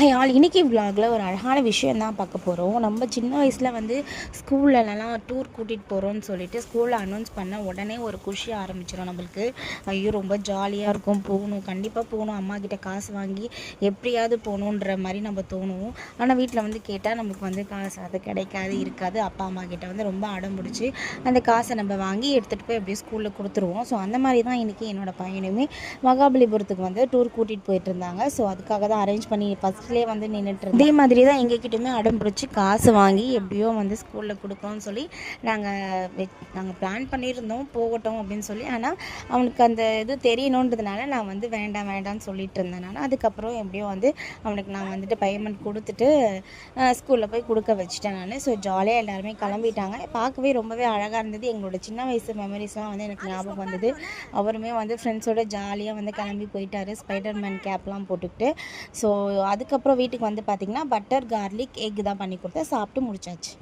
All இன்றைக்கி விலாகில் ஒரு அழகான விஷயம் தான் பார்க்க போகிறோம். நம்ம சின்ன வயசில் வந்து ஸ்கூல்லலாம் டூர் கூட்டிகிட்டு போகிறோன்னு சொல்லிட்டு ஸ்கூலில் அனௌன்ஸ் பண்ண உடனே ஒரு குஷி ஆரம்பிச்சிடும் நம்மளுக்கு. ஐயோ ரொம்ப ஜாலியாக இருக்கும், போகணும், கண்டிப்பாக போகணும், அம்மா கிட்ட காசு வாங்கி எப்படியாவது போகணுன்ற மாதிரி நம்ம தோணுவோம். ஆனால் வீட்டில் வந்து கேட்டால் நமக்கு வந்து காசு அது கிடைக்காது, இருக்காது. அப்பா அம்மா கிட்ட வந்து ரொம்ப அடம் பிடிச்சி அந்த காசை நம்ம வாங்கி எடுத்துகிட்டு போய் அப்படியே ஸ்கூலில் கொடுத்துருவோம். ஸோ அந்த மாதிரி தான் இன்றைக்கி என்னோடய பையனுமே மகாபலிபுரத்துக்கு வந்து டூர் கூட்டிகிட்டு போயிட்டு இருந்தாங்க. ஸோ அதுக்காக தான் அரேஞ்ச் பண்ணி ஃபஸ்ட்லேயே வந்து நின்றுட்டு இதே மாதிரி தான் எங்ககிட்டயுமே அடம் பிடிச்சி காசு வாங்கி எப்படியோ வந்து ஸ்கூலில் கொடுக்கணும்னு சொல்லி நாங்கள் பிளான் பண்ணியிருந்தோம் போகட்டும் அப்படின்னு சொல்லி. ஆனால் அவனுக்கு அந்த இது தெரியணுன்றதுனால நான் வந்து வேண்டாம்னு சொல்லிட்டு இருந்தேன். நான் அதுக்கப்புறம் எப்படியோ வந்து அவனுக்கு நான் வந்துட்டு பேமெண்ட் கொடுத்துட்டு ஸ்கூலில் போய் கொடுக்க வச்சுட்டேன் நான். ஸோ ஜாலியாக எல்லாருமே கிளம்பிட்டாங்க. பார்க்கவே ரொம்பவே அழகாக இருந்தது. எங்களோட சின்ன வயசு மெமரிஸ்லாம் வந்து எனக்கு ஞாபகம் வந்தது. அவருமே வந்து ஃப்ரெண்ட்ஸோட ஜாலியாக வந்து கிளம்பி போயிட்டார், ஸ்பைடர்மேன் கேப்லாம் போட்டுக்கிட்டு. ஸோ அதுக்கப்புறம் வீட்டுக்கு வந்து பார்த்திங்கன்னா பட்டர் கார்லிக் எக் தான் பண்ணி கொடுத்தேன். சாப்பிட்டு முடிச்சாச்சு.